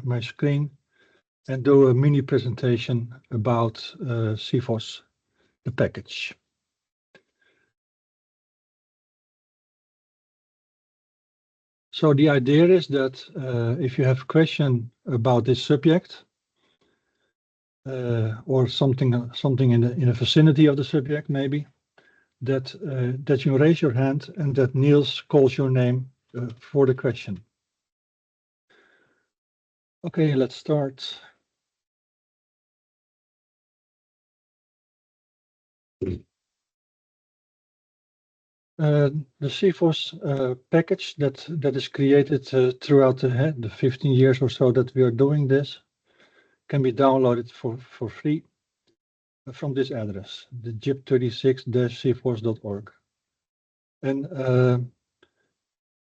my screen and do a mini presentation about CFOS, the package. So the idea is that if you have a question about this subject or something in the vicinity of the subject, maybe that you raise your hand and that Niels calls your name for the question. Okay, let's start. The CFOS package that is created throughout the 15 years or so that we are doing this can be downloaded for free from this address, the jip36-cfos.org. And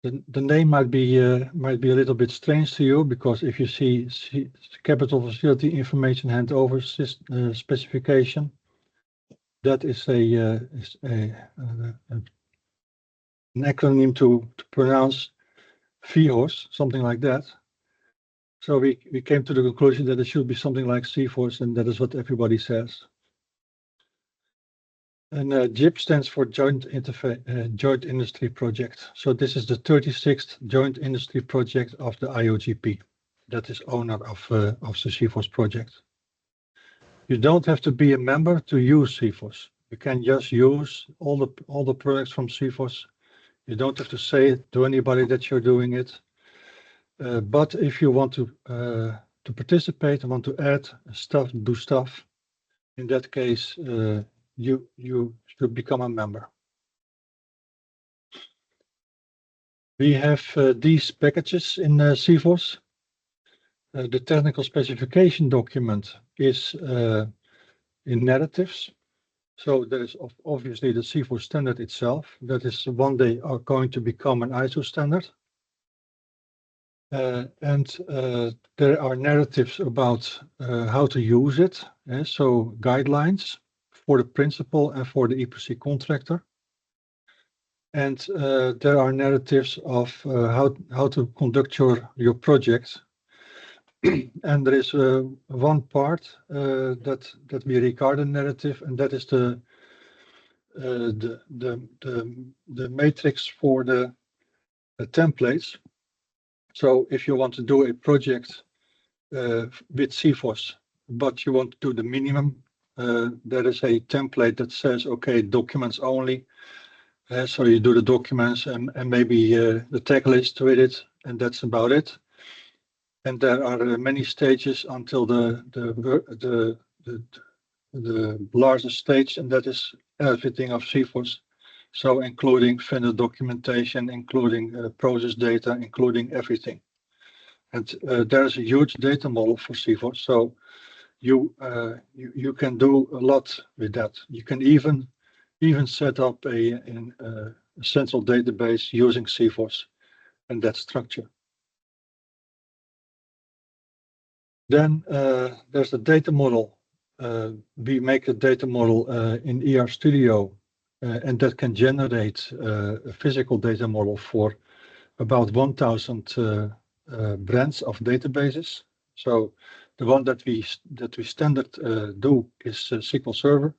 the name might be a little bit strange to you, because if you see capital facility information handover specification, that is an acronym to pronounce FIOS, something like that. So we came to the conclusion that it should be something like CFOS, and that is what everybody says. And JIP stands for Joint Industry Project. So this is the 36th Joint Industry Project of the IOGP. That is owner of the CFOS project. You don't have to be a member to use CFOS. You can just use all the products from CFOS. You don't have to say to anybody that you're doing it. But if you want to participate and want to add stuff, do stuff, in that case, you should become a member. We have these packages in CFOS. The technical specification document is in narratives. So there is obviously the CFOS standard itself. That is one day are going to become an ISO standard. And there are narratives about how to use it. So guidelines for the principal and for the EPC contractor. And there are narratives of how to conduct your project. And there is one part that we regard a narrative, and that is the matrix for the templates. So if you want to do a project with CFOS, but you want to do the minimum, there is a template that says, okay, documents only. So you do the documents and maybe the tag list with it, and that's about it. And there are many stages until the largest stage, and that is everything of CFOS. So including vendor documentation, including process data, including everything. And there is a huge data model for CFOS. So you can do a lot with that. You can even set up a central database using CFOS and that structure. Then there's the data model. We make a data model in ER Studio, and that can generate a physical data model for about 1,000 brands of databases. So the one that we standard do is SQL Server,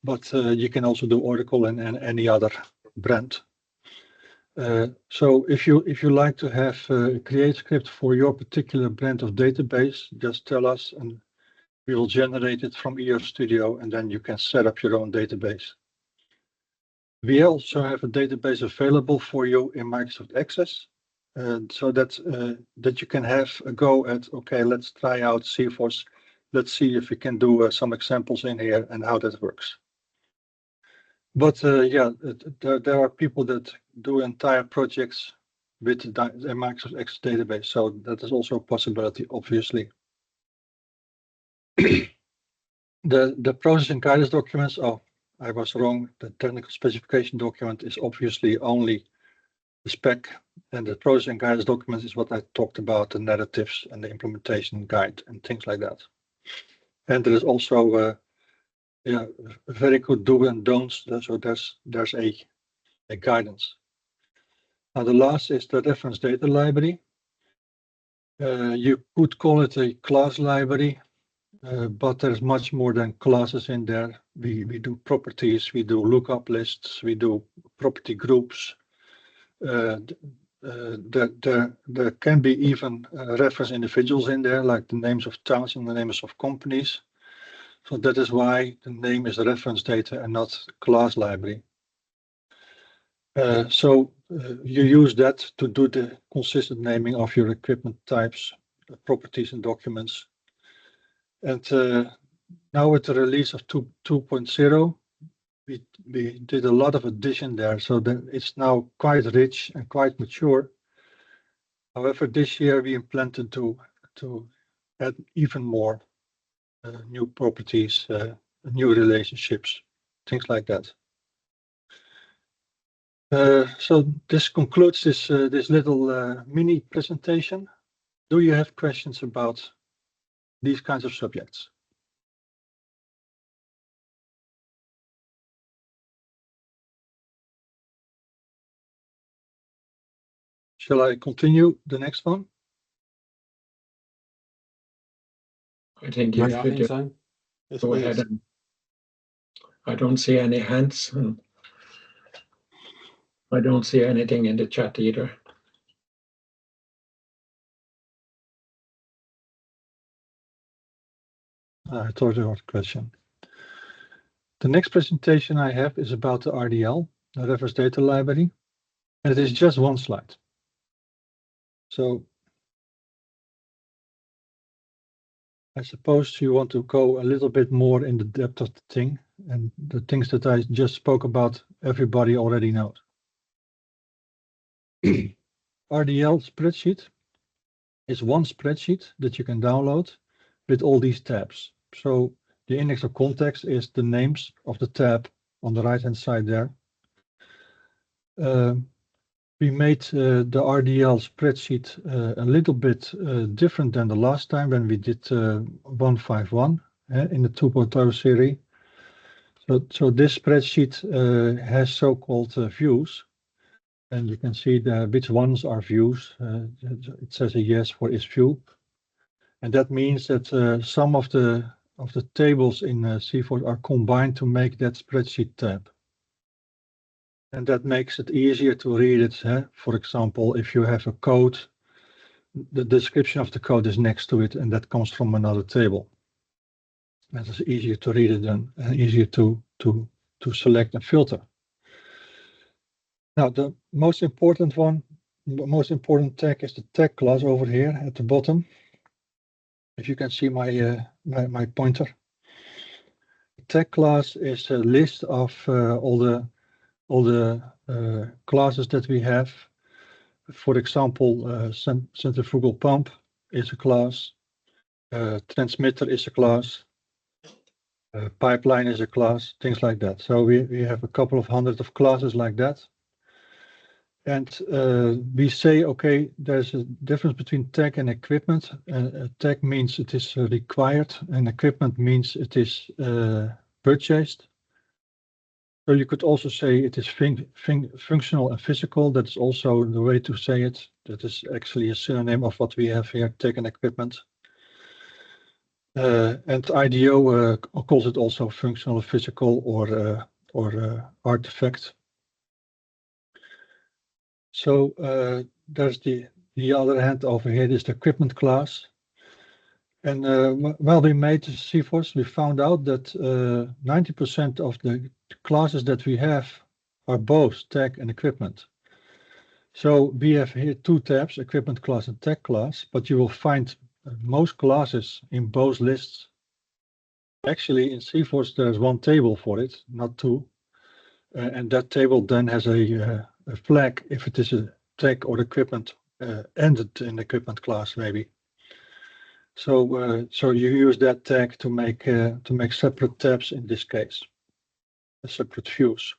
but you can also do Oracle and any other brand. So if you like to have a create script for your particular brand of database, just tell us and we will generate it from ER Studio, and then you can set up your own database. We also have a database available for you in Microsoft Access, so that you can have a go at, okay, let's try out CFOS. Let's see if we can do some examples in here and how that works. But yeah, there are people that do entire projects with the Microsoft Access database, so that is also a possibility, obviously. The process and guidance documents, oh, I was wrong. The technical specification document is obviously only the spec, and the process and guidance document is what I talked about, the narratives and the implementation guide and things like that. And there is also yeah, very good do and don'ts. So there's a guidance. Now the last is the reference data library. You could call it a class library, but there's much more than classes in there. We do properties, we do lookup lists, we do property groups. There can be even reference individuals in there, like the names of towns and the names of companies. So that is why the name is reference data and not class library. You use that to do the consistent naming of your equipment types, properties, and documents. And now with the release of 2.0, we did a lot of addition there, so that it's now quite rich and quite mature. However, this year we intended to add even more new properties, new relationships, things like that. So this concludes this little mini presentation. Do you have questions about these kinds of subjects? Shall I continue the next one? I think you should just go ahead. And I don't see any hands, and I don't see anything in the chat either. I thought there was a question. The next presentation I have is about the RDL, the Reference Data Library, and it is just one slide. So I suppose you want to go a little bit more in the depth of the thing, and the things that I just spoke about, everybody already knows. RDL spreadsheet is one spreadsheet that you can download with all these tabs. So the index of context is the names of the tab on the right hand side there. We made the RDL spreadsheet a little bit different than the last time when we did 151 in the 2.0 series. So this spreadsheet has so-called views, and you can see which ones are views. It says a yes for each view, and that means that some of the tables in CFORce are combined to make that spreadsheet tab. And that makes it easier to read it. For example, if you have a code, the description of the code is next to it, and that comes from another table. That is easier to read it and easier to select and filter. Now, the most important tag is the tag class over here at the bottom. If you can see my pointer. The tag class is a list of all the classes that we have. For example, centrifugal pump is a class, transmitter is a class, pipeline is a class, things like that. So we have a couple of hundred of classes like that. And we say, okay, there's a difference between tag and equipment. Tag means it is required, and equipment means it is purchased. So you could also say it is functional and physical. That's also the way to say it. That is actually a synonym of what we have here, tech and equipment. And IDO calls it also functional, physical, or artifact. So there's the other hand over here is the equipment class. And while we made CFORce, we found out that 90% of the classes that we have are both tag and equipment. So we have here two tabs, equipment class and tag class, but you will find most classes in both lists. Actually, in CFORce, there's one table for it, not two. And that table then has a flag if it is a tag or equipment ended in equipment class, maybe. So you use that tag to make separate tabs in this case, separate views.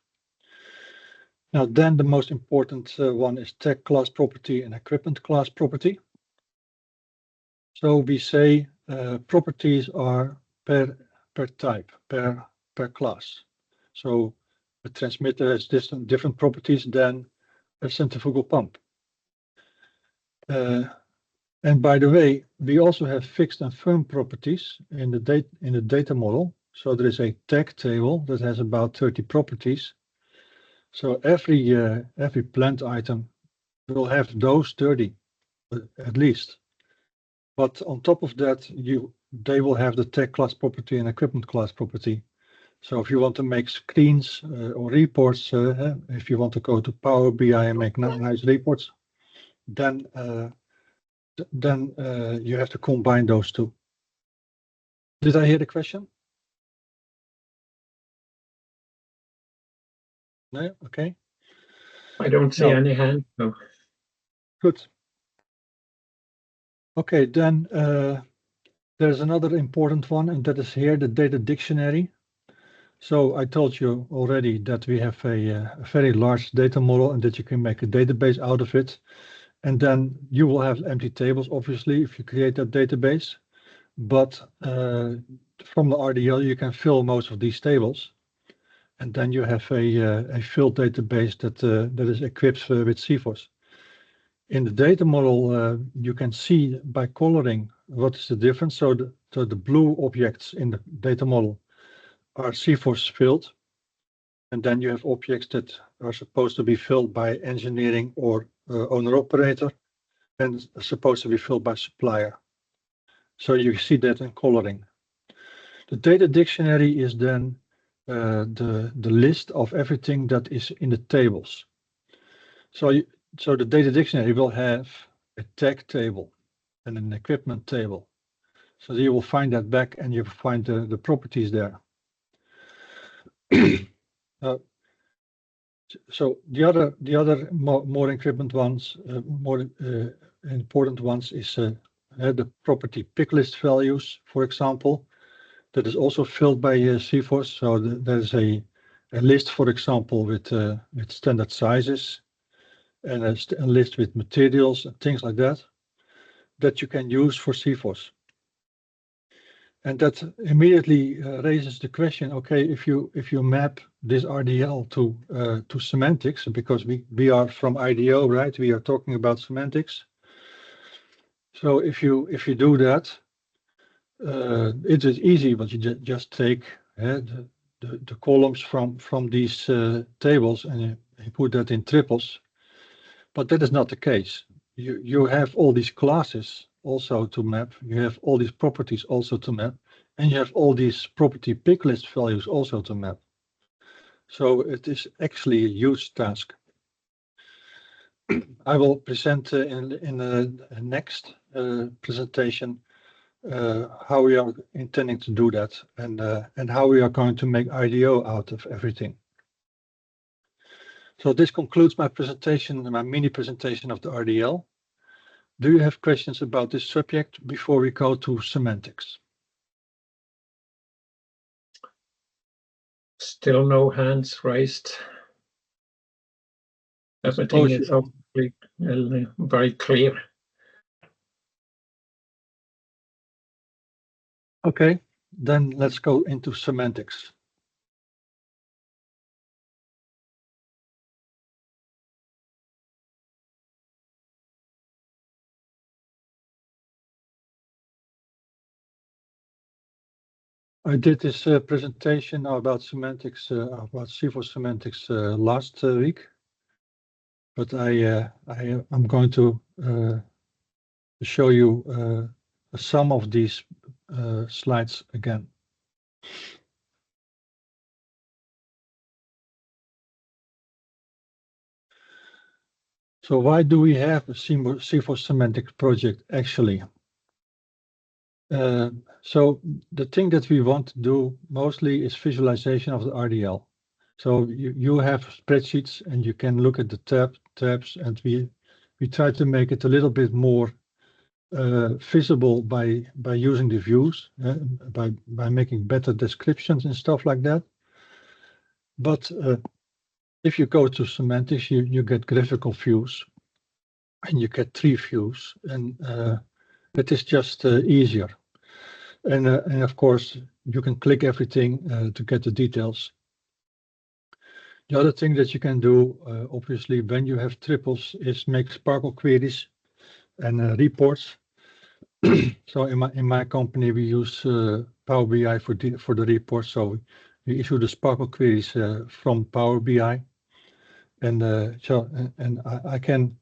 Now then the most important one is tag class property and equipment class property. So we say properties are per type, per class. So a transmitter has different properties than a centrifugal pump. And by the way, we also have fixed and firm properties in the data model. So there is a tag table that has about 30 properties. So every plant item will have those 30 at least. But on top of that, they will have the tag class property and equipment class property. So if you want to make screens or reports, if you want to go to Power BI and make nice reports, then you have to combine those two. Did I hear the question? No? Okay. I don't see any hand. No. Good. Okay, then there's another important one, and that is here, the data dictionary. So I told you already that we have a very large data model and that you can make a database out of it. And then you will have empty tables, obviously, if you create that database. But from the RDL, you can fill most of these tables. And then you have a filled database that is equipped with CFOS. In the data model, you can see by coloring what is the difference. So the blue objects in the data model are CFOS filled. And then you have objects that are supposed to be filled by engineering or owner-operator and supposed to be filled by supplier. So you see that in coloring. The data dictionary is then the list of everything that is in the tables. So the data dictionary will have a tag table and an equipment table. So you will find that back and you will find the properties there. So the other more equipment ones, more important ones is the property pick list values, for example, that is also filled by CFOS. So there is a list, for example, with standard sizes and a list with materials and things like that you can use for CFOS. And that immediately raises the question, okay, if you map this RDL to semantics, because we are from IDO, right? We are talking about semantics. So if you do that, it is easy, but you just take the columns from these tables and you put that in triples. But that is not the case. You have all these classes also to map. You have all these properties also to map. And you have all these property pick list values also to map. So it is actually a huge task. I will present in the next presentation how we are intending to do that and how we are going to make IDO out of everything. So this concludes my presentation, my mini presentation of the RDL. Do you have questions about this subject before we go to semantics? Still no hands raised. Everything is very clear. Okay, then let's go into semantics. I did this presentation about semantics, about CFOS semantics last week, but I'm going to show you some of these slides again. So why do we have a CFOS semantics project actually? So the thing that we want to do mostly is visualization of the RDL. So you have spreadsheets and you can look at the tabs, and we try to make it a little bit more visible by using the views, by making better descriptions and stuff like that. But if you go to semantics, you get graphical views and you get tree views, and it is just easier. And of course, you can click everything to get the details. The other thing that you can do, obviously, when you have triples, is make Sparkle queries and reports. So in my company we use Power BI for the report. So we issue the Sparkle queries from Power BI, and I can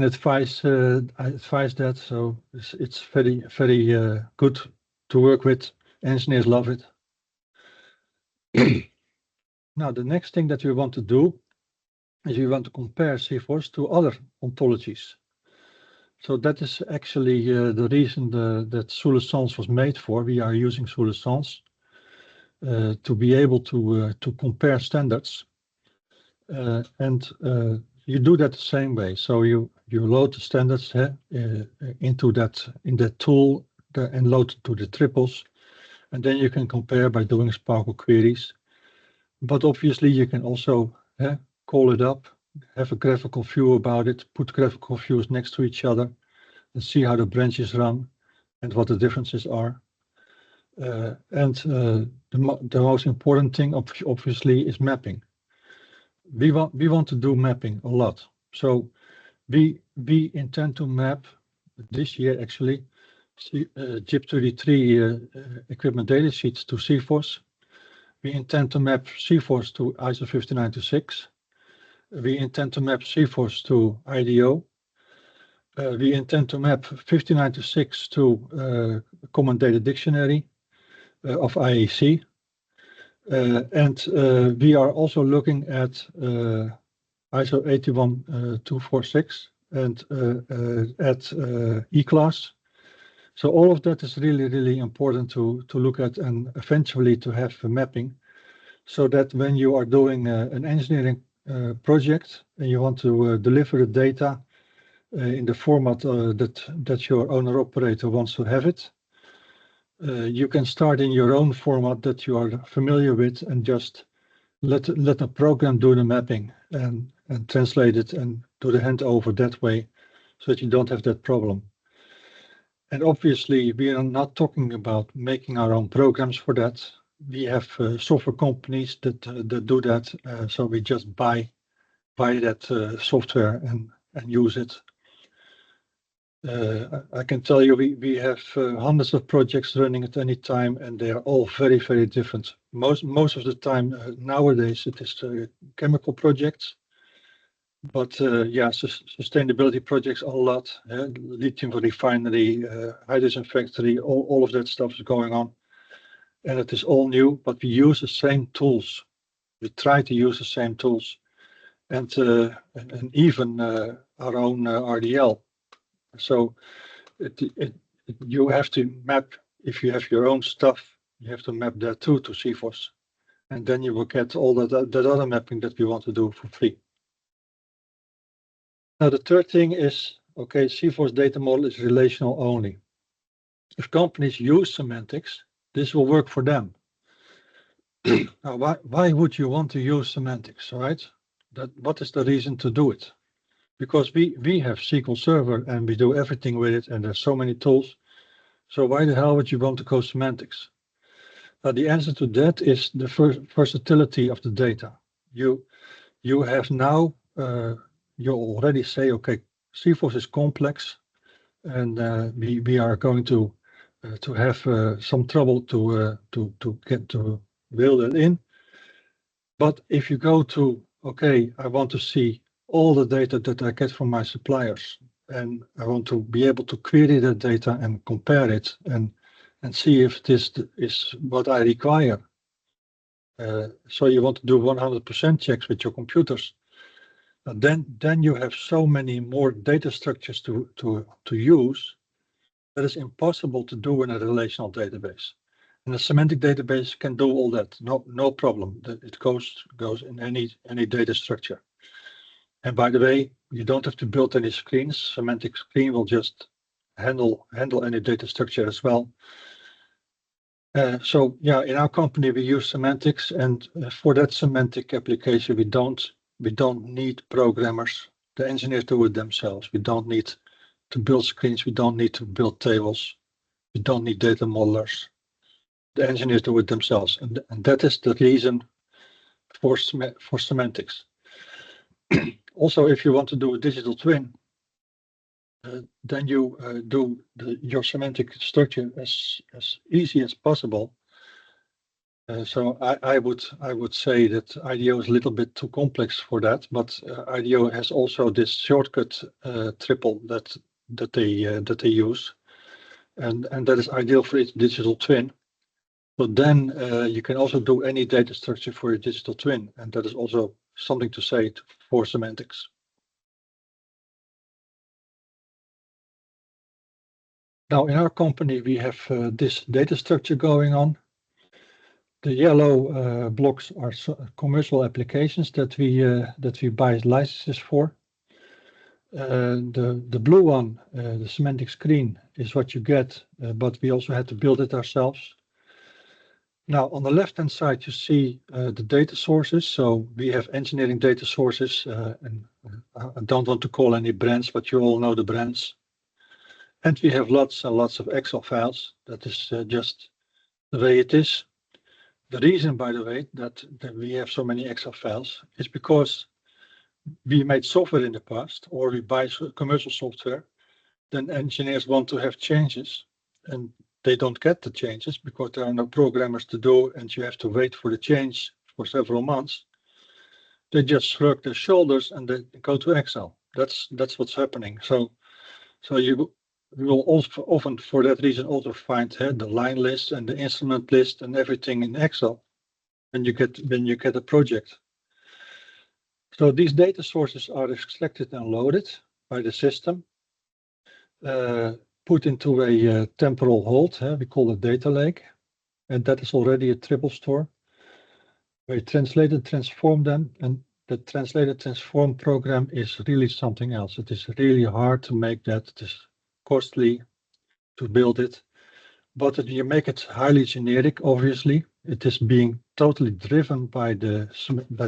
advise that. So it's very good to work with. Engineers love it. Now the next thing that we want to do is we want to compare CFOS to other ontologies. So that is actually the reason that Sous Sans was made for. We are using Sous Sans to be able to compare standards, and you do that the same way. So you load the standards into that tool and load it to the triples, and then you can compare by doing Sparkle queries. But obviously you can also call it up, have a graphical view about it, put graphical views next to each other, and see how the branches run and what the differences are. The most important thing, obviously, is mapping. We want to do mapping a lot. So we intend to map this year actually JIP33 equipment data sheets to CFOS. We intend to map CFOS to ISO 59206. We intend to map CFOS to IDO. We intend to map 59206 to Common Data Dictionary of IEC. We are also looking at ISO 81246 and at E-class. So all of that is really important to look at, and eventually to have a mapping, so that when you are doing an engineering project and you want to deliver the data in the format that your owner operator wants to have it, you can start in your own format that you are familiar with and just let the program do the mapping and translate it and do the handover that way, so that you don't have that problem. And obviously we are not talking about making our own programs for that. We have software companies that do that, so we just buy that software and use it. I can tell you we have hundreds of projects running at any time, and they are all very different. Most of the time nowadays it is chemical projects, but sustainability projects a lot. Lithium refinery, hydrogen factory, all of that stuff is going on, and it is all new. But we use the same tools. We try to use the same tools, and even our own RDL. So you have to map. If you have your own stuff, you have to map that too to CFOS, and then you will get all that other mapping that we want to do for free. Now the third thing is, okay, CFOS data model is relational only. If companies use semantics, this will work for them. Now, why would you want to use semantics, right? What is the reason to do it? Because we have SQL Server and we do everything with it, and there's so many tools. So why the hell would you want to go semantics? Now the answer to that is the versatility of the data. You have now you already say, okay, CFOS is complex, and we are going to have some trouble to get to build it in. But if you go to, okay, I want to see all the data that I get from my suppliers, and I want to be able to query that data and compare it and see if this is what I require. So you want to do 100% checks with your computers. Then you have so many more data structures to use that is impossible to do in a relational database. And a semantic database can do all that, no problem. It goes in any data structure. And by the way, you don't have to build any screens. Semantic screen will just handle any data structure as well. So yeah, in our company we use semantics, and for that semantic application we don't need programmers. The engineers do it themselves. We don't need to build screens. We don't need to build tables. We don't need data modelers. The engineers do it themselves, and that is the reason for semantics. Also, if you want to do a digital twin, then you do your semantic structure as easy as possible. So I would say that IDO is a little bit too complex for that, but IDO has also this shortcut triple that they use, and that is ideal for its digital twin. So then you can also do any data structure for your digital twin, and that is also something to say for semantics. Now in our company we have this data structure going on. The yellow blocks are commercial applications that we buy licenses for. The blue one, the semantic screen, is what you get, but we also had to build it ourselves. Now on the left hand side you see the data sources. So we have engineering data sources, and I don't want to call any brands, but you all know the brands. And we have lots and lots of Excel files. That is just the way it is. The reason, by the way, that we have so many Excel files is because we made software in the past, or we buy commercial software. Then engineers want to have changes, and they don't get the changes because there are no programmers to do, and you have to wait for the change for several months. They just shrug their shoulders and they go to Excel. That's what's happening. So you will also often, for that reason, also find the line list and the instrument list and everything in Excel, and you get a project. So these data sources are extracted and loaded by the system, put into a temporal hold. We call it data lake, and that is already a triple store. We translate and transform them, and the translate and transform program is really something else. It is really hard to make that. It is costly to build it, but if you make it highly generic, obviously it is being totally driven by the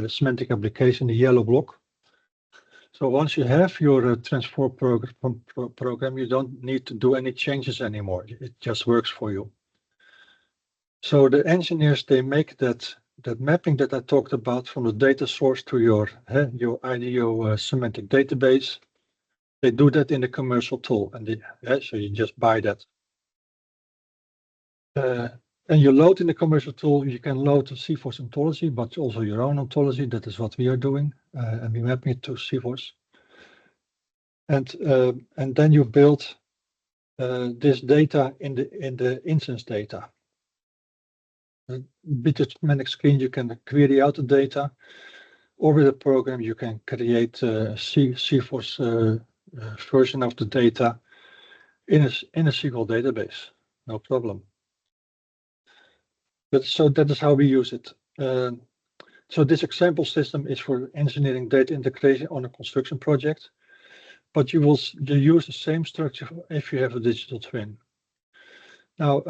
semantic application, the yellow block. So once you have your transform program, you don't need to do any changes anymore. It just works for you. So the engineers, they make that mapping that I talked about from the data source to your IDO semantic database. They do that in the commercial tool, and so you just buy that. And you load in the commercial tool. You can load the CFOS ontology, but also your own ontology. That is what we are doing, and we're mapping it to CFOS. And then you build this data in the instance data. With the semantic screen, you can query out the data, or with a program, you can create a CFOS version of the data in a SQL database. No problem. But so that is how we use it. So this example system is for engineering data integration on a construction project, but you use the same structure if you have a digital twin. Now,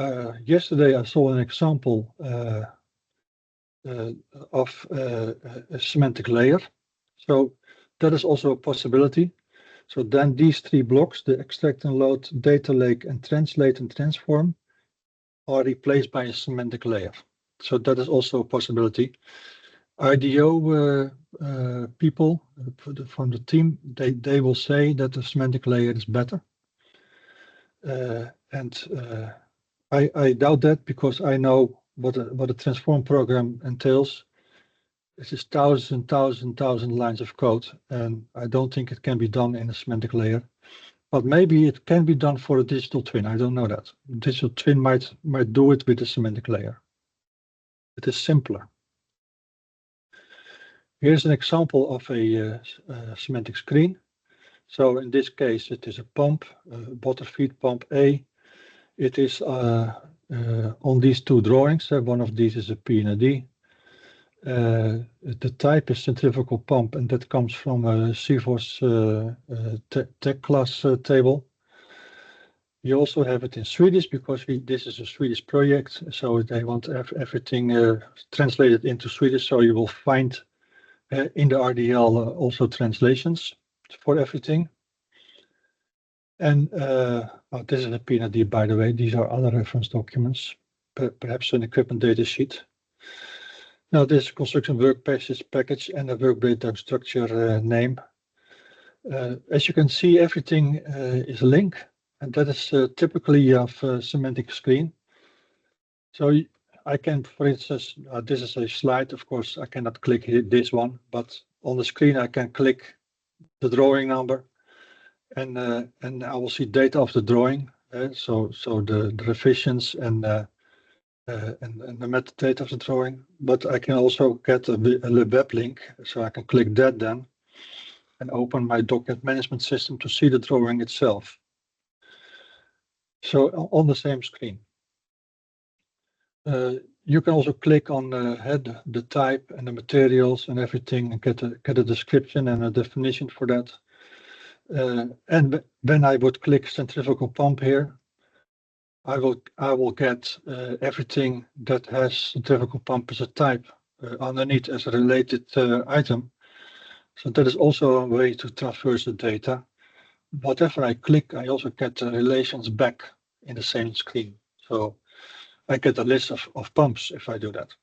yesterday I saw an example of a semantic layer. So that is also a possibility. So then these three blocks, the extract and load, data lake, and translate and transform, are replaced by a semantic layer. So that is also a possibility. IDO people from the team, they will say that the semantic layer is better. I doubt that, because I know what a transform program entails. This is thousands and thousands lines of code, and I don't think it can be done in a semantic layer. But maybe it can be done for a digital twin. I don't know that. Digital twin might do it with a semantic layer. It is simpler. Here's an example of a semantic screen. So in this case, it is a pump, water feed pump A. It is on these two drawings. One of these is a P&D. The type is centrifugal pump, and that comes from a CFOS tech class table. You also have it in Swedish, because this is a Swedish project, so they want everything translated into Swedish. So you will find in the RDL also translations for everything. And this is a P&D, by the way. These are other reference documents, perhaps an equipment data sheet. Now this construction work package and a work breakdown structure name. As you can see, everything is a link, and that is typically of semantic screen. So I can, for instance, this is a slide. Of course, I cannot click this one, but on the screen I can click the drawing number, and I will see data of the drawing. So the revisions and the metadata of the drawing. But I can also get a web link, so I can click that then, and open my document management system to see the drawing itself. So on the same screen. You can also click on the head, the type, and the materials and everything, and get a description and a definition for that. And when I would click centrifugal pump here, I will get everything that has centrifugal pump as a type underneath as a related item. So that is also a way to traverse the data. Whatever I click, I also get the relations back in the same screen. So I get a list of pumps if I do that.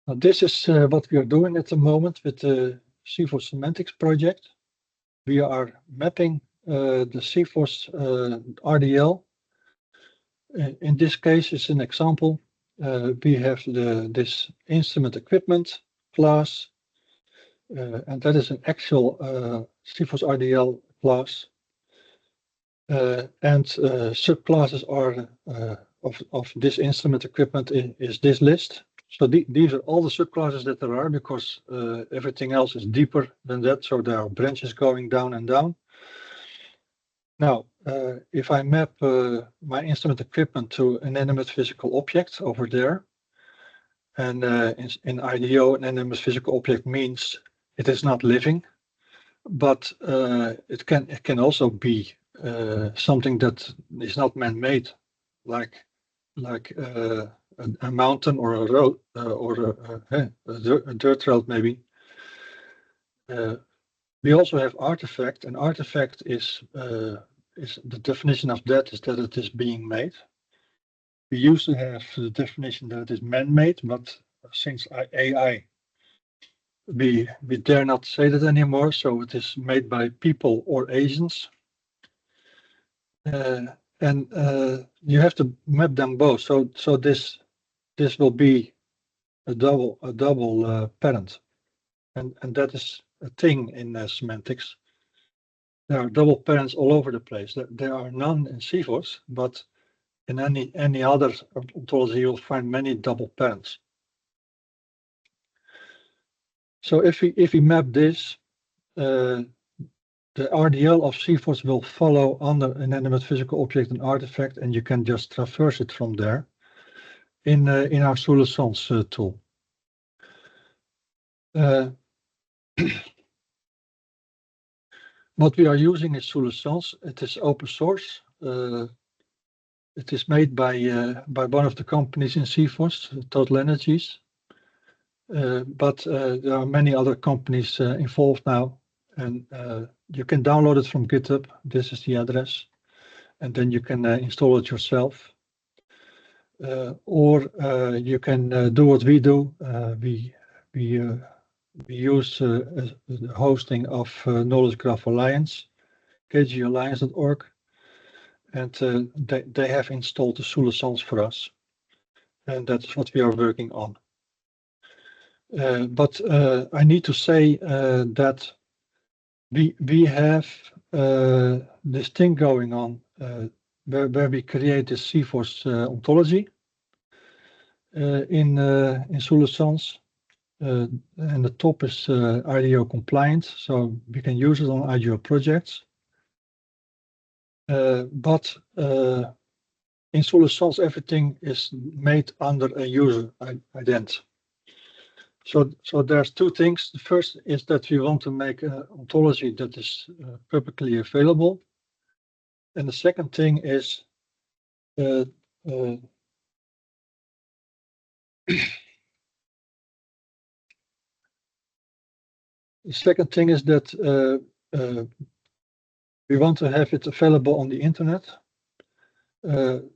Now, this is what we are doing at the moment with the CFOS Semantics project. We are mapping the CFOS RDL. In this case, it's an example. We have this instrument equipment class, and that is an actual CFOS RDL class. And subclasses are of this instrument equipment is this list. So these are all the subclasses that there are, because everything else is deeper than that. So there are branches going down and down. Now, if I map my instrument equipment to an inanimate physical object over there, and in IDO, an inanimate physical object means it is not living, but it can also be something that is not man-made, like a mountain or a road or a dirt road maybe. We also have artifact, and artifact is the definition of that is that it is being made. We used to have the definition that it is man-made, but since AI, we dare not say that anymore. So it is made by people or agents. And you have to map them both. So this will be a double parent, and that is a thing in semantics. There are double parents all over the place. There are none in CFOS, but in any other ontology you'll find many double parents. So if we map this, the RDL of CFOS will follow under inanimate physical object and artifact, and you can just traverse it from there in our Solusons tool. What we are using is Solusons. It is open source. It is made by one of the companies in CFOS, Total Energies. But there are many other companies involved now, and you can download it from GitHub. This is the address, and then you can install it yourself. Or you can do what we do. We use the hosting of Knowledge Graph Alliance, kgalliance.org, and they have installed the Solusons for us, and that's what we are working on. But I need to say that we have this thing going on where we create this CFOS ontology in Solusons. And the top is IDO compliant, so we can use it on IDO projects. But in Solusons, everything is made under a user ident. So there's two things. The first is that we want to make an ontology that is publicly available. And the second thing is the second thing is that we want to have it available on the internet, and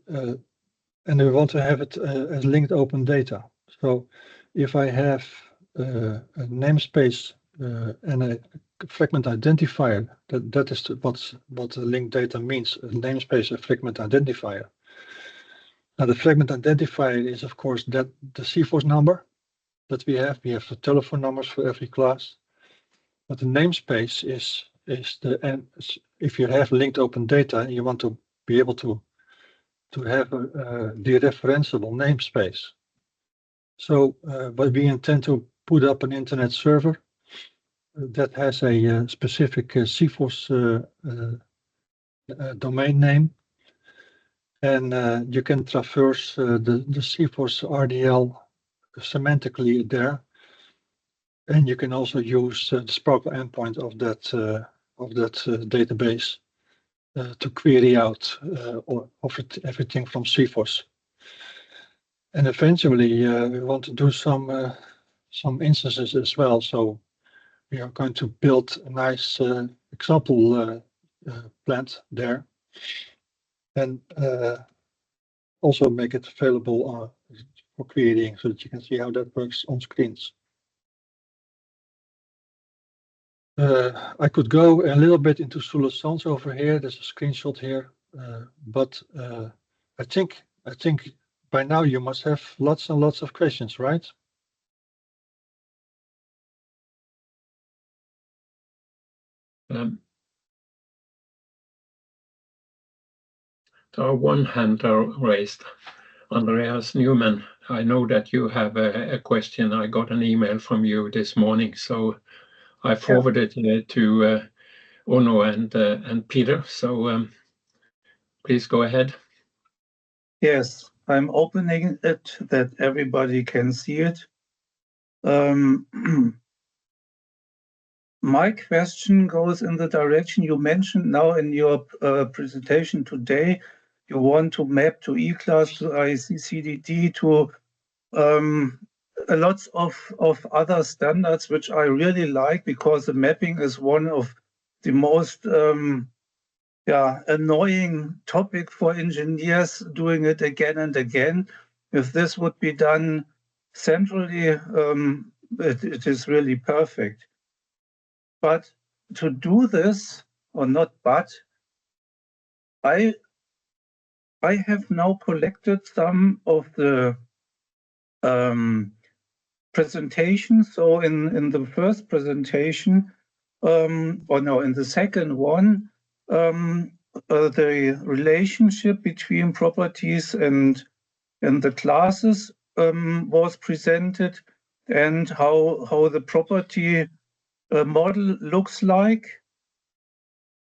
we want to have it as linked open data. So if I have a namespace and a fragment identifier. That is what the linked data means. A namespace, a fragment identifier. Now the fragment identifier is of course that the CFOS number that we have. We have the telephone numbers for every class, but the namespace is if you have linked open data, you want to be able to have a dereferenceable namespace. So, but we intend to put up an internet server that has a specific CFOS domain name, and you can traverse the CFOS RDL semantically there, and you can also use the Sparkle endpoint of that database to query out everything from CFOS. And eventually, we want to do some instances as well. So we are going to build a nice example plant there, and also make it available for querying so that you can see how that works on screens. I could go a little bit into Soulassans over here. There's a screenshot here, but I think by now you must have lots and lots of questions, right? There are one hand raised. Andreas Newman, I know that you have a question. I got an email from you this morning, so I forwarded it to Ono and Peter. So please go ahead. Yes, I'm opening it that everybody can see it. My question goes in the direction you mentioned now in your presentation today. You want to map to E-class, to ICCDD, to lots of other standards, which I really like, because the mapping is one of the most annoying topic for engineers, doing it again and again. If this would be done centrally, it is really perfect. But to do this, or not but, I have now collected some of the presentations. So in the first presentation, in the second one, the relationship between properties and the classes was presented, and how the property model looks like.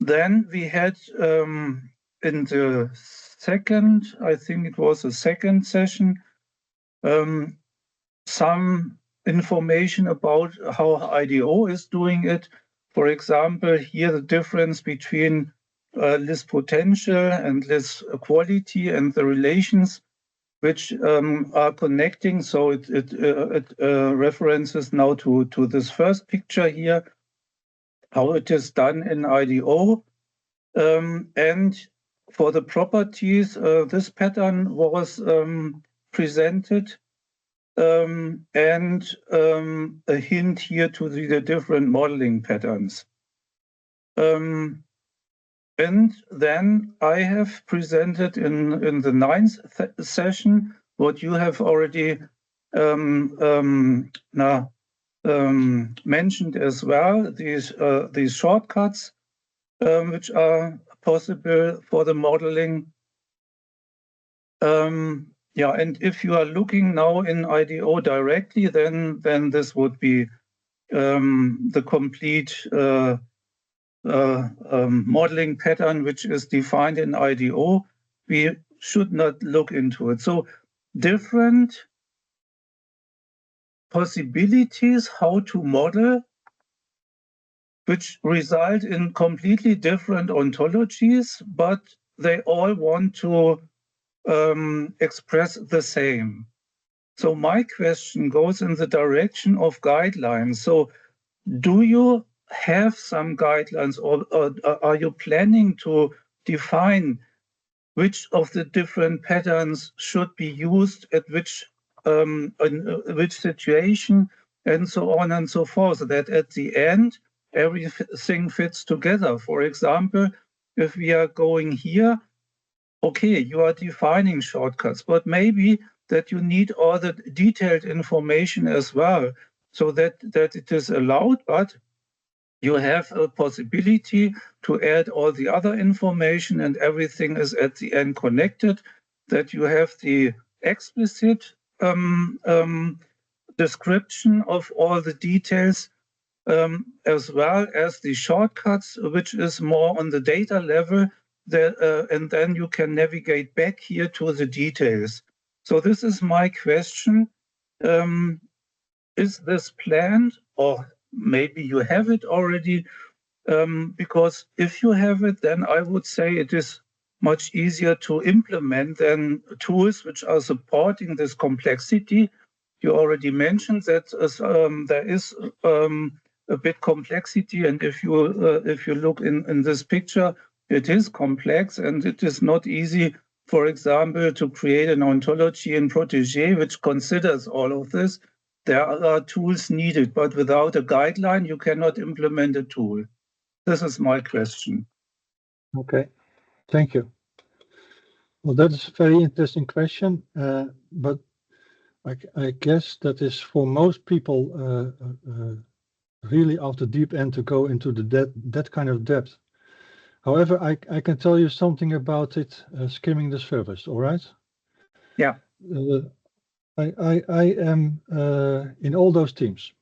Then we had in the second, I think it was the second session, some information about how IDO is doing it. For example, here the difference between list potential and list quality and the relations which are connecting. So it references now to this first picture here, how it is done in IDO. And for the properties, this pattern was presented, and a hint here to the different modeling patterns. And then I have presented in the ninth session what you have already mentioned as well, these shortcuts which are possible for the modeling. And if you are looking now in IDO directly, then this would be the complete modeling pattern which is defined in IDO. We should not look into it. So different possibilities how to model, which result in completely different ontologies, but they all want to express the same. So my question goes in the direction of guidelines. So do you have some guidelines, or are you planning to define which of the different patterns should be used at which situation, and so on and so forth, so that at the end, everything fits together. For example, if we are going here, okay, you are defining shortcuts, but maybe that you need all the detailed information as well, so that it is allowed, but you have a possibility to add all the other information and everything is at the end connected, that you have the explicit description of all the details, as well as the shortcuts, which is more on the data level, and then you can navigate back here to the details. So this is my question. Is this planned, or maybe you have it already? Because if you have it, then I would say it is much easier to implement than tools which are supporting this complexity. You already mentioned that there is a bit complexity, and if you look in this picture, it is complex and it is not easy, for example, to create an ontology in Protégé which considers all of this. There are tools needed, but without a guideline, you cannot implement a tool. This is my question. Okay, thank you. Well, that is a very interesting question, but I guess that is for most people really off the deep end to go into that kind of depth. However, I can tell you something about it skimming the surface, all right? Yeah. I am in all those teams.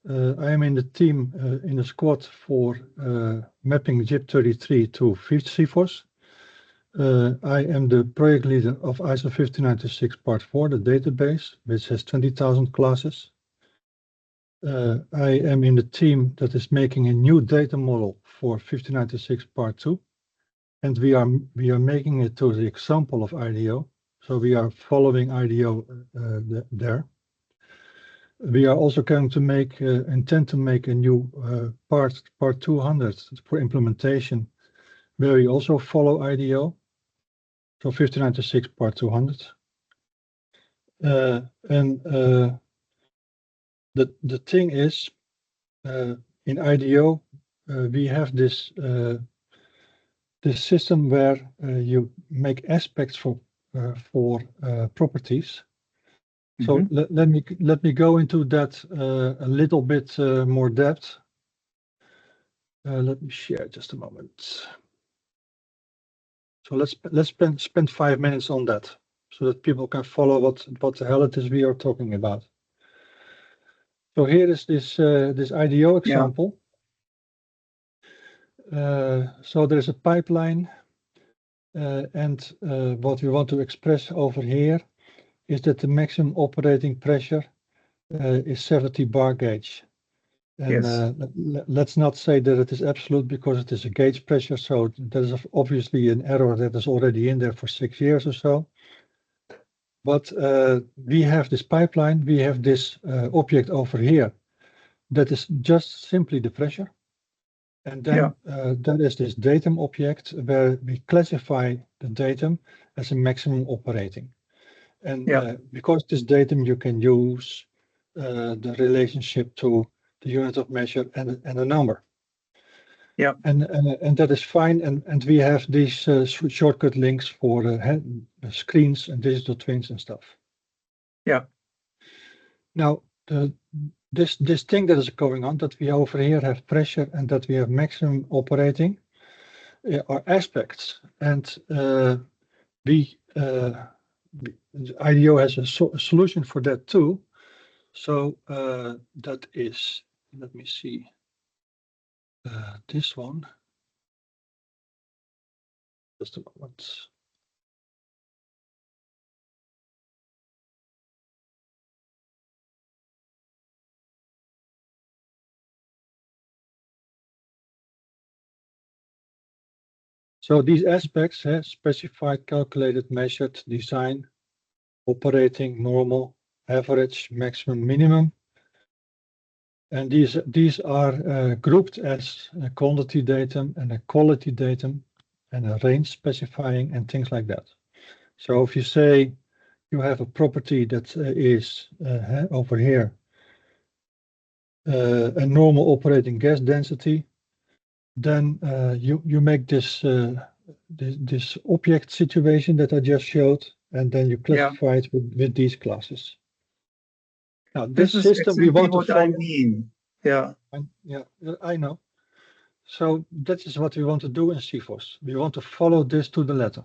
I am in the team in the squad for mapping JIP33 to CFOS. I am the project leader of ISO 15926 Part 4, the database, which has 20,000 classes. I am in the team that is making a new data model for 15926 Part 2, and we are making it to the example of IDO. So we are following IDO there. We are also going to intend to make a new part 200 for implementation, where we also follow IDO. So 15926 Part 200. The thing is, in IDO, we have this system where you make aspects for properties. So let me go into that a little bit more depth. Let me share just a moment. So let's spend 5 minutes on that, so that people can follow what the hell it is we are talking about. So here is this IDO example. Yeah. So there's a pipeline, and what we want to express over here is that the maximum operating pressure is 70 bar gauge. And yes. Let's not say that it is absolute, because it is a gauge pressure. So there is obviously an error that is already in there for 6 years or so. But we have this pipeline, we have this object over here that is just simply the pressure. And then there is this datum object where we classify the datum as a maximum operating. And because this datum, you can use the relationship to the unit of measure and a number. Yeah. And that is fine. And we have these shortcut links for screens and digital twins and stuff. Yeah. Now, this thing that is going on, that we over here have pressure and that we have maximum operating, are aspects. And IDO has a solution for that too. So that is, let me see, this one. Just a moment. So these aspects, specified, calculated, measured, design, operating, normal, average, maximum, minimum. And these are grouped as a quantity datum and a quality datum and a range specifying and things like that. So if you say you have a property that is over here, a normal operating gas density, then you make this this object situation that I just showed, and then you classify it with these classes. Now this is system we exactly want to what follow. I mean. Yeah. Yeah, I know. So that is what we want to do in CFOS. We want to follow this to the letter.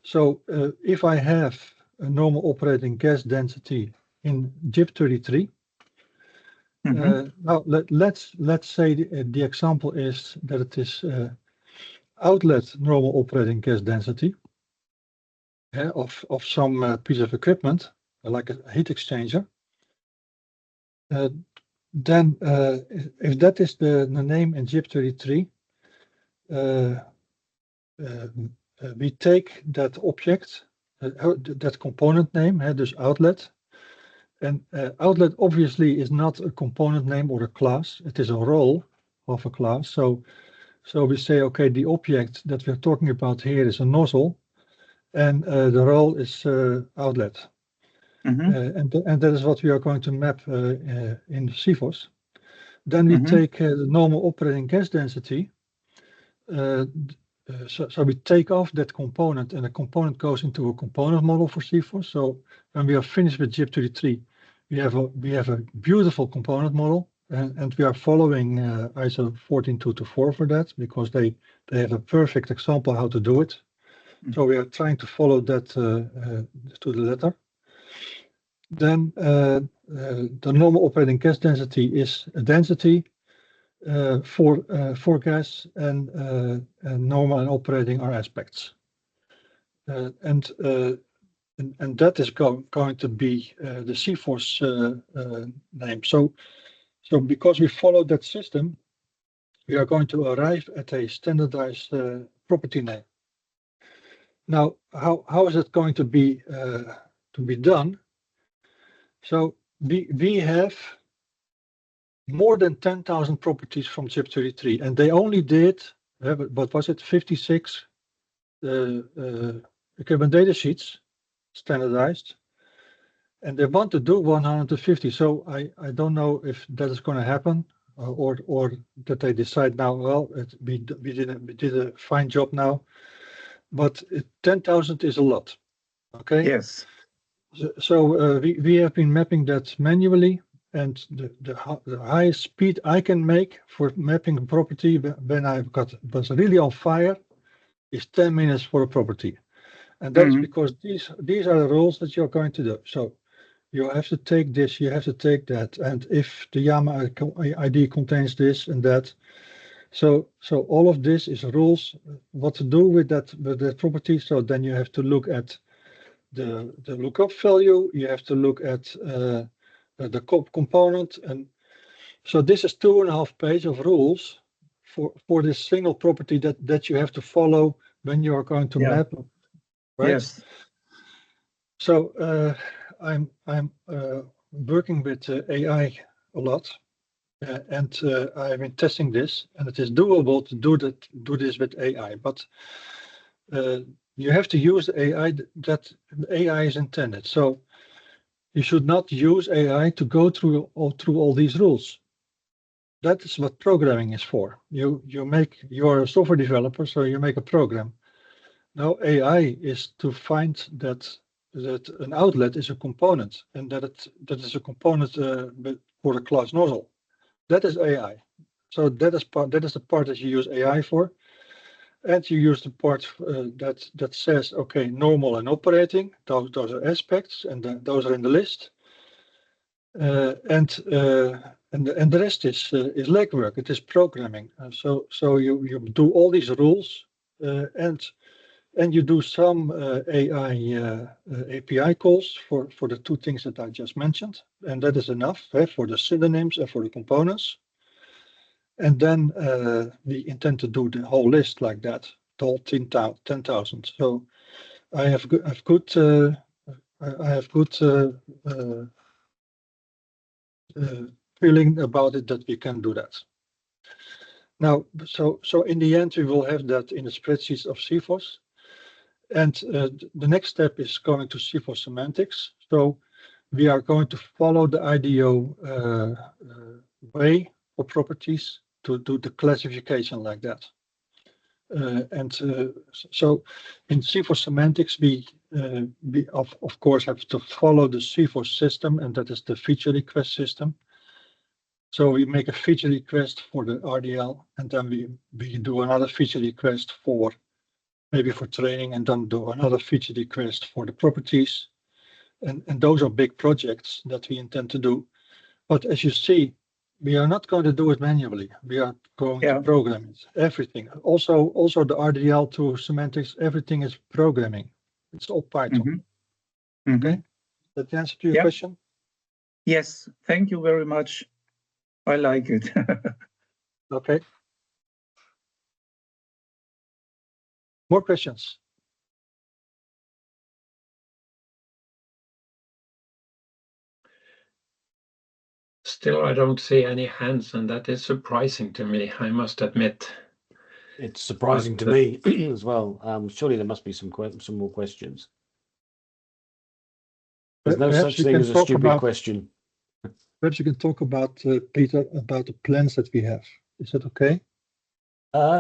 So if I have a normal operating gas density in JIP33, now let's say the example is that it is outlet normal operating gas density of some piece of equipment like a heat exchanger. Then if that is the name in JIP33, we take that object, that component name, dus outlet. And outlet obviously is not a component name or a class. It is a role of a class. So we say, okay, the object that we're talking about here is a nozzle, and the role is outlet. And that is what we are going to map in CFOS. Then we take the normal operating gas density. So we take off that component, and the component goes into a component model for CFOS. So when we are finished with JIP33, we have a beautiful component model, and we are following ISO 14224 for that, because they have a perfect example how to do it. So we are trying to follow that to the letter. Then the normal operating gas density is a density for gas, and normal and operating are aspects. And that is going to be the CFOS name. So because we follow that system, we are going to arrive at a standardized property name. Now, how is it going to be done? So we have more than 10,000 properties from JIP33, and they only did, what was it, 56 equipment data sheets standardized, and they want to do 150. So I don't know if that is going to happen, or that they decide now, well, we did a fine job now, but 10,000 is a lot. Okay. Yes. So we have been mapping that manually, and the highest speed I can make for mapping a property when was really on fire is 10 minutes for a property. And that's because these are the rules that you're going to do. So you have to take this, you have to take that, and if the YAMA ID contains this and that. So all of this is rules, what to do with that property. So then you have to look at the lookup value, you have to look at the component, and so this is 2.5 pages of rules for this single property that you have to follow when you are going to map, right? Yes. So I'm working with AI a lot, and I've been testing this, and it is doable to do this with AI, but you have to use AI that AI is intended. So you should not use AI to go through all these rules. That is what programming is for. You're a software developer, so you make a program. Now AI is to find that an outlet is a component, and that is a component for a class nozzle. That is AI. So that is the part that you use AI for. And you use the part that says, okay, normal and operating, those are aspects, and those are in the list. And the rest is legwork. It is programming. So you do all these rules, and you do some AI API calls for the two things that I just mentioned, and that is enough for the synonyms and for the components. And then we intend to do the whole list like that, the whole 10,000. So I have good feeling about it that we can do that. Now, so in the end, we will have that in the spreadsheets of CFOS. And the next step is going to CFOS semantics. So we are going to follow the IDO way for properties to do the classification like that. So in CFOS semantics, we of course have to follow the CFOS system, and that is the feature request system. So we make a feature request for the RDL, and then we do another feature request for maybe for training, and then do another feature request for the properties. And those are big projects that we intend to do. But as you see, we are not going to do it manually. We are going to program it, everything. Also the RDL to semantics, everything is programming. It's all Python. Okay, that the answer to your question? Yes, thank you very much. I like it. Okay. More questions? Still, I don't see any hands, and that is surprising to me, I must admit. It's surprising to me as well. Surely there must be some more questions. There's no such thing as a stupid question. Perhaps you can talk about, Peter, about the plans that we have. Is that okay?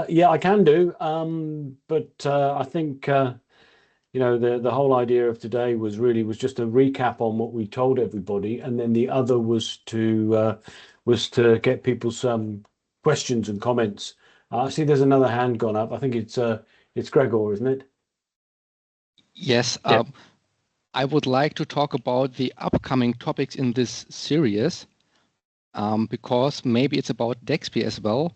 Yeah, I can do. But I think the whole idea of today was just a recap on what we told everybody, and then the other was to get people some questions and comments. I see there's another hand gone up. I think it's Gregor, isn't it? Yes. Yeah. I would like to talk about the upcoming topics in this series, because maybe it's about DEXP as well,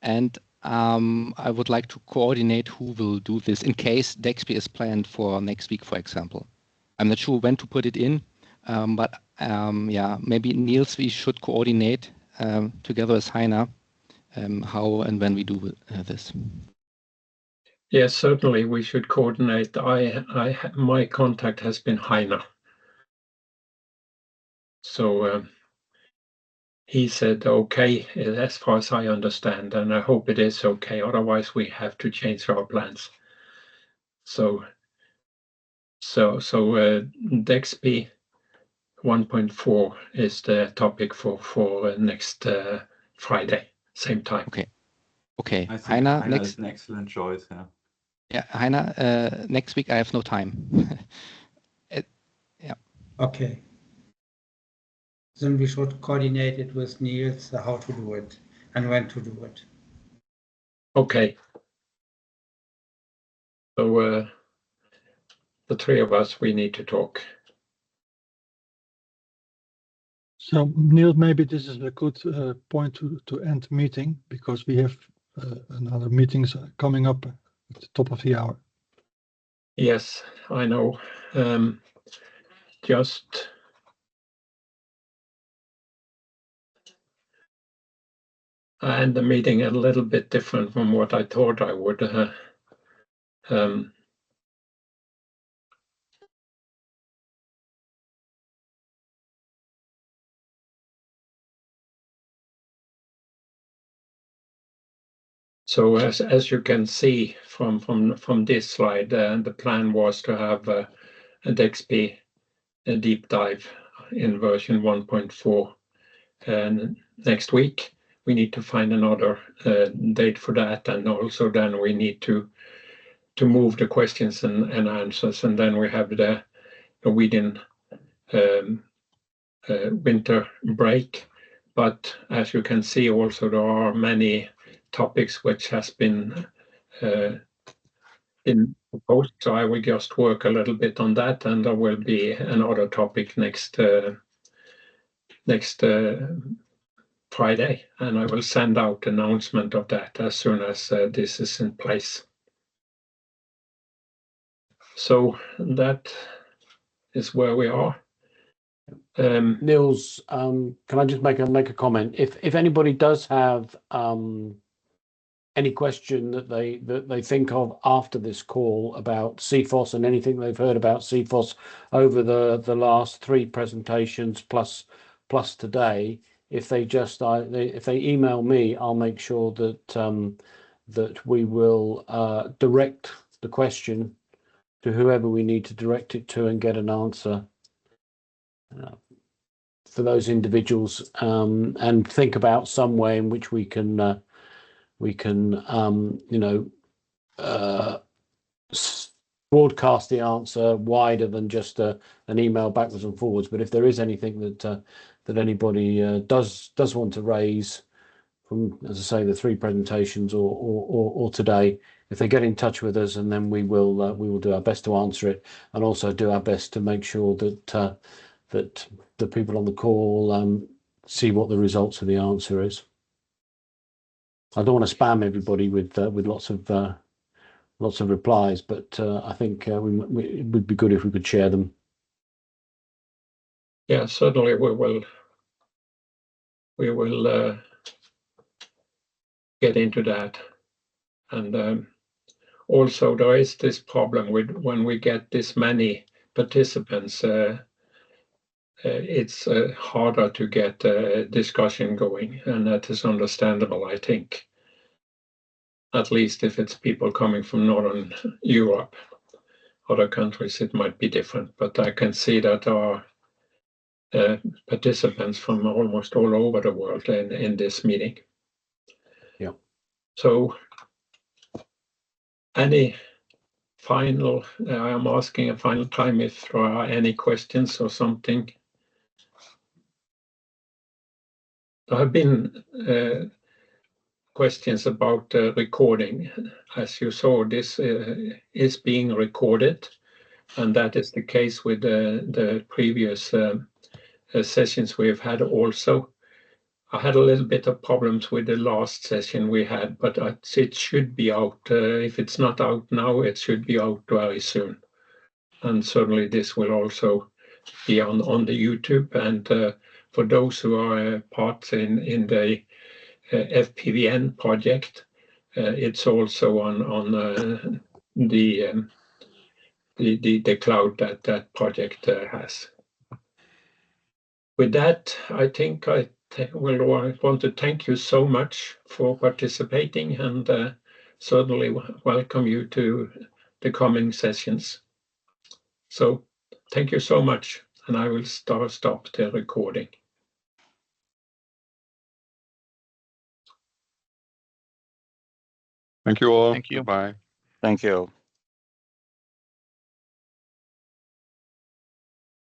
and I would like to coordinate who will do this in case DEXP is planned for next week, for example. I'm not sure when to put it in, but yeah, maybe Nils, we should coordinate together with Heiner how and when we do this. Yes, certainly we should coordinate. My contact has been Heiner. So he said, okay, as far as I understand, and I hope it is okay. Otherwise, we have to change our plans. So DEXP 1.4 is the topic for next Friday, same time. Okay. I think Heiner is an excellent choice. Yeah, Heiner, next week I have no time. Yeah. Okay. Then we should coordinate it with Nils how to do it and when to do it. Okay. So the three of us, we need to talk. So Neil, maybe this is a good point to end the meeting, because we have another meetings coming up at the top of the hour. Yes, I know. Just I end the meeting a little bit different from what I thought I would. So as you can see from this slide, the plan was to have a DEXP a deep dive in version 1.4 next week. We need to find another date for that, and also then we need to move the questions and answers, and then we have the Norwegian winter break. But as you can see, also there are many topics which has been proposed, so I will just work a little bit on that, and there will be another topic next Friday, and I will send out an announcement of that as soon as this is in place. So that is where we are. Nils, can I just make a comment? If anybody does have any question that they think of after this call about CFOS and anything they've heard about CFOS over the last 3 presentations plus today, if they email me, I'll make sure that we will direct the question to whoever we need to direct it to and get an answer for those individuals, and think about some way in which we can broadcast the answer wider than just an email backwards and forwards. But if there is anything that anybody does want to raise from, as I say, the 3 presentations or today, if they get in touch with us, and then we will do our best to answer it, and also do our best to make sure that that the people on the call see what the results of the answer is. I don't want to spam everybody with lots of replies, but I think it would be good if we could share them. Yeah, certainly we will get into that. And also there is this problem with when we get this many participants, it's harder to get a discussion going, and that is understandable, I think. At least if it's people coming from Northern Europe. Other countries it might be different, but I can see that there are participants from almost all over the world in this meeting. Yeah. So any final, I am asking a final time if there are any questions or something. There have been questions about recording. As you saw, this is being recorded, and that is the case with the previous sessions we've had also. I had a little bit of problems with the last session we had, but it should be out. If it's not out now, it should be out very soon. And certainly this will also be on the YouTube. And for those who are part in the fPVN project, it's also on the cloud that project has. With that, I think I will want to thank you so much for participating, and certainly welcome you to the coming sessions. So thank you so much, and I will stop the recording. Thank you all. Thank you. Bye. Thank you.